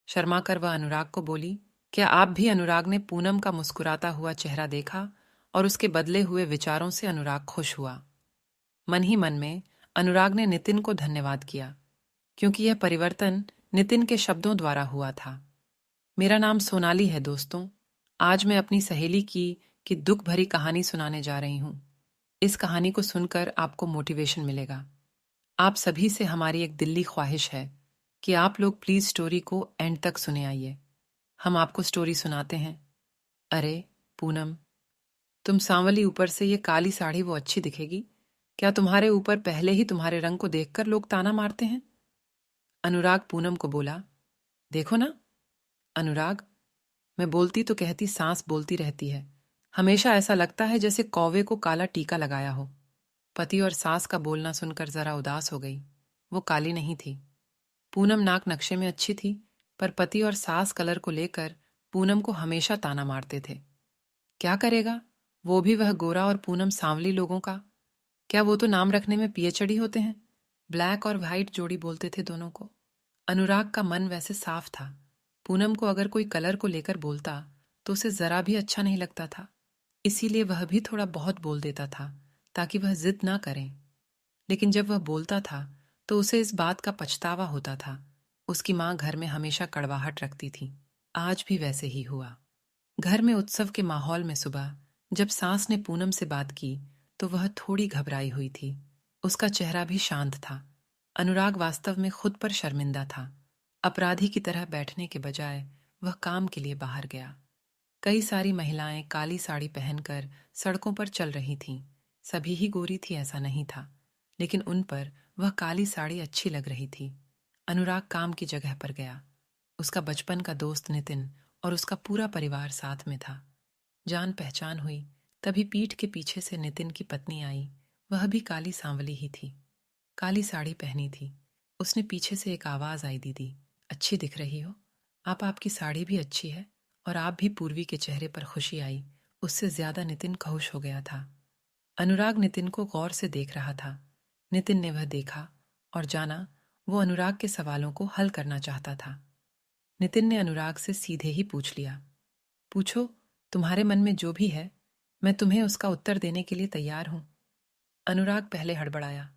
शर्मा कर वह अनुराग को बोली, क्या आप भी? अनुराग ने पूनम का मुस्कुराता हुआ चेहरा देखा और उसके बदले हुए विचारों से अनुराग खुश हुआ। मन ही मन में अनुराग ने नितिन को धन्यवाद किया, क्योंकि यह परिवर्तन नितिन के शब्दों द्वारा हुआ था। मेरा नाम सोनाली है दोस्तों। आज मैं अपनी सहेली की दुख भरी कहानी सुनाने जा रही हूँ। इस कहानी को सुनकर आपको मोटिवेशन मिलेगा। आप सभी से हमारी एक दिल्ली ख्वाहिश है कि आप लोग प्लीज स्टोरी को एंड तक सुने आइए। हम आपको स्टोरी सुनाते हैं। अरे पूनम, तुम सांवली, ऊपर से ये काली साड़ी वो अच्छी दिखेगी क्या? तुम्हारे ऊपर पहले ही तुम्हारे रंग को देखकर लोग ताना मारते हैं। अनुराग पूनम को बोला, देखो ना अनुराग, मैं बोलती तो कहती सांस बोलती रहती है। हमेशा ऐसा लगता है जैसे कौवे को काला टीका लगाया हो। पति और सास का बोलना सुनकर जरा उदास हो गई। वो काली नहीं थी। पूनम नाक नक्शे में अच्छी थी, पर पति और सास कलर को लेकर पूनम को हमेशा ताना मारते थे। क्या करेगा, वो भी वह गोरा और पूनम सांवली लोगों का। क्या वो तो नाम रखने में पीएचडी होते हैं। ब्लैक और वाइट जोड़ी बोलते थे दोनों को। अनुराग का मन वैसे साफ था। पूनम को अगर कोई कलर को लेकर बोलता तो उसे जरा भी अच्छा नहीं लगता था। इसीलिए वह भी थोड़ा बहुत बोल देता था, ताकि वह जिद ना करें। लेकिन जब वह बोलता था तो उसे इस बात का पछतावा होता था। उसकी माँ घर में हमेशा कड़वाहट रखती थी। आज भी वैसे ही हुआ। घर में उत्सव के माहौल में सुबह जब सास ने पूनम से बात की तो वह थोड़ी घबराई हुई थी। उसका चेहरा भी शांत था। अनुराग वास्तव में खुद पर शर्मिंदा था। अपराधी की तरह बैठने के बजाय वह काम के लिए बाहर गया। कई सारी महिलाएं काली साड़ी पहनकर सड़कों पर चल रही थीं। सभी ही गोरी थी ऐसा नहीं था, लेकिन उन पर वह काली साड़ी अच्छी लग रही थी। अनुराग काम की जगह पर गया। उसका बचपन का दोस्त नितिन और उसका पूरा परिवार साथ में था। जान पहचान हुई तभी पीठ के पीछे से नितिन की पत्नी आई। वह भी काली सांवली ही थी, काली साड़ी पहनी थी। उसने पीछे से एक आवाज आई, दीदी अच्छी दिख रही हो आप, आपकी साड़ी भी अच्छी है। और आप भी। पूर्वी के चेहरे पर खुशी आई। उससे ज्यादा नितिन खुश हो गया था। अनुराग नितिन को गौर से देख रहा था। नितिन ने वह देखा और जाना वो अनुराग के सवालों को हल करना चाहता था। नितिन ने अनुराग से सीधे ही पूछ लिया, पूछो, तुम्हारे मन में जो भी है, मैं तुम्हें उसका उत्तर देने के लिए तैयार हूं। अनुराग पहले हड़बड़ाया,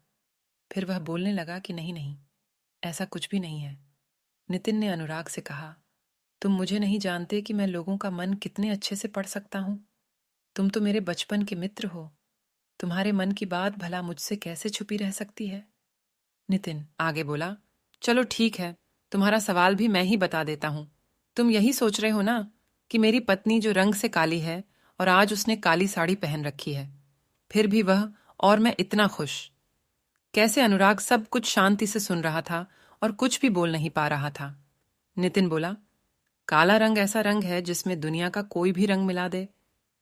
फिर वह बोलने लगा कि नहीं नहीं, ऐसा कुछ भी नहीं है। नितिन ने अनुराग से कहा, तुम मुझे नहीं जानते कि मैं लोगों का मन कितने अच्छे से पढ़ सकता हूं। तुम तो मेरे बचपन के मित्र हो। तुम्हारे मन की बात भला मुझसे कैसे छुपी रह सकती है। नितिन आगे बोला, चलो ठीक है, तुम्हारा सवाल भी मैं ही बता देता हूं। तुम यही सोच रहे हो ना कि मेरी पत्नी जो रंग से काली है और आज उसने काली साड़ी पहन रखी है, फिर भी वह और मैं इतना खुश। कैसे? अनुराग सब कुछ शांति से सुन रहा था और कुछ भी बोल नहीं पा रहा था। नितिन बोला, काला रंग ऐसा रंग है जिसमें दुनिया का कोई भी रंग मिला दे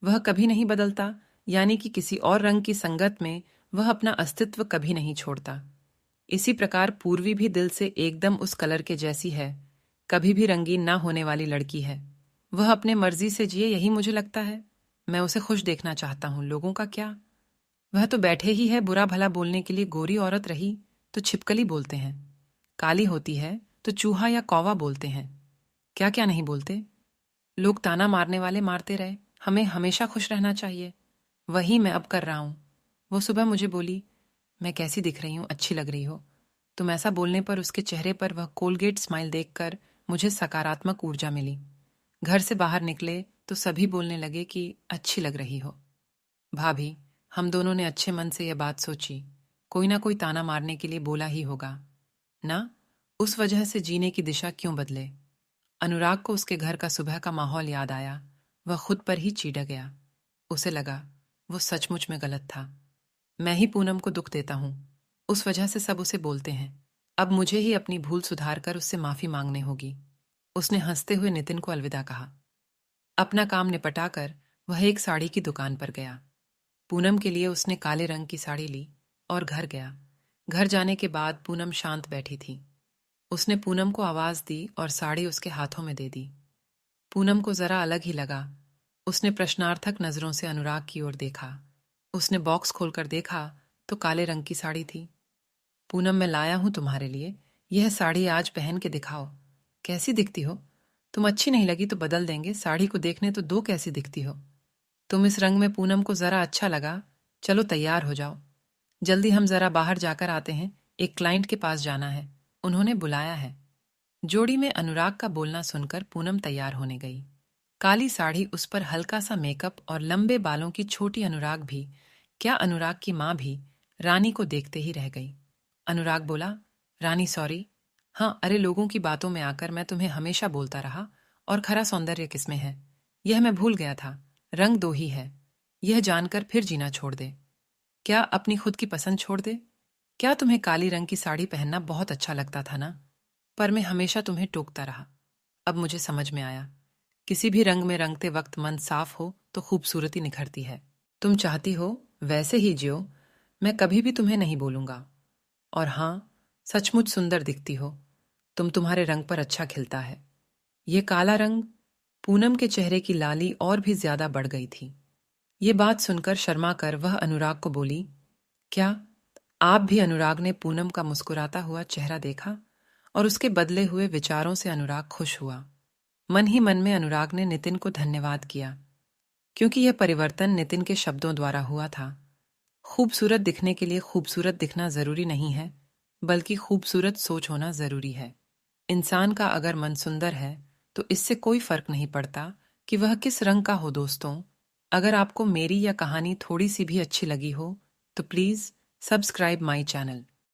वह कभी नहीं बदलता, यानी कि किसी और रंग की संगत में वह अपना अस्तित्व कभी नहीं छोड़ता। इसी प्रकार पूर्वी भी दिल से एकदम उस कलर के जैसी है, कभी भी रंगीन ना होने वाली लड़की है। वह अपने मर्जी से जिए, यही मुझे लगता है। मैं उसे खुश देखना चाहता हूं, लोगों का क्या। वह तो बैठे ही है बुरा भला बोलने के लिए। गोरी औरत रही तो छिपकली बोलते हैं, काली होती है तो चूहा या कौवा बोलते हैं। क्या क्या नहीं बोलते। लोग ताना मारने वाले मारते रहे, हमें हमेशा खुश रहना चाहिए। वही मैं अब कर रहा हूं। वो सुबह मुझे बोली, मैं कैसी दिख रही हूं, अच्छी लग रही हो। तुम ऐसा बोलने पर उसके चेहरे पर वह कोलगेट स्माइल देखकर मुझे सकारात्मक ऊर्जा मिली। घर से बाहर निकले तो सभी बोलने लगे कि अच्छी लग रही हो। भाभी, हम दोनों ने अच्छे मन से यह बात सोची, कोई ना कोई ताना मारने के लिए बोला ही होगा ना। उस वजह से जीने की दिशा क्यों बदले। अनुराग को उसके घर का सुबह का माहौल याद आया। वह खुद पर ही चीढ़ गया। उसे लगा वो सचमुच में गलत था। मैं ही पूनम को दुख देता हूं, उस वजह से सब उसे बोलते हैं। अब मुझे ही अपनी भूल सुधार कर उससे माफी मांगने होगी। उसने हंसते हुए नितिन को अलविदा कहा। अपना काम निपटाकर वह एक साड़ी की दुकान पर गया। पूनम के लिए उसने काले रंग की साड़ी ली और घर गया। घर जाने के बाद पूनम शांत बैठी थी। उसने पूनम को आवाज दी और साड़ी उसके हाथों में दे दी। पूनम को जरा अलग ही लगा। उसने प्रश्नार्थक नजरों से अनुराग की ओर देखा। उसने बॉक्स खोलकर देखा तो काले रंग की साड़ी थी। पूनम, मैं लाया हूं तुम्हारे लिए, यह साड़ी आज पहन के दिखाओ, कैसी दिखती हो? तुम अच्छी नहीं लगी तो बदल देंगे, साड़ी को देखने तो दो कैसी दिखती हो। तुम इस रंग में पूनम को जरा अच्छा लगा। चलो तैयार हो जाओ, जल्दी हम जरा बाहर जाकर आते हैं, एक क्लाइंट के पास जाना है, उन्होंने बुलाया है। जोड़ी में अनुराग का बोलना सुनकर पूनम तैयार होने गई। काली साड़ी, उस पर हल्का सा मेकअप और लंबे बालों की छोटी अनुराग भी, क्या अनुराग की माँ भी, रानी को देखते ही रह गई। अनुराग बोला, रानी सॉरी। हाँ, अरे लोगों की बातों में आकर मैं तुम्हें हमेशा बोलता रहा, और खरा सौंदर्य किसमें है यह मैं भूल गया था। रंग दो ही है, यह जानकर फिर जीना छोड़ दे। क्या अपनी खुद की पसंद छोड़ दे? क्या तुम्हें काली रंग की साड़ी पहनना बहुत अच्छा लगता था ना? पर मैं हमेशा तुम्हें टोकता रहा। अब मुझे समझ में आया, किसी भी रंग में रंगते वक्त मन साफ हो तो खूबसूरती निखरती है। तुम चाहती हो वैसे ही जियो, मैं कभी भी तुम्हें नहीं बोलूंगा। और हाँ, सचमुच सुंदर दिखती हो, तुम्हारे रंग पर अच्छा खिलता है। ये काला रंग, पूनम के चेहरे की लाली और भी ज्यादा बढ़ गई थी। ये बात सुनकर शर्मा कर वह अनुराग को बोली, क्या आप भी? अनुराग ने पूनम का मुस्कुराता हुआ चेहरा देखा और उसके बदले हुए विचारों से अनुराग खुश हुआ। मन ही मन में अनुराग ने नितिन को धन्यवाद किया, क्योंकि यह परिवर्तन नितिन के शब्दों द्वारा हुआ था। खूबसूरत दिखने के लिए खूबसूरत दिखना जरूरी नहीं है, बल्कि खूबसूरत सोच होना जरूरी है। इंसान का अगर मन सुंदर है तो इससे कोई फर्क नहीं पड़ता कि वह किस रंग का हो। दोस्तों, अगर आपको मेरी यह कहानी थोड़ी सी भी अच्छी लगी हो तो प्लीज सब्सक्राइब माई चैनल।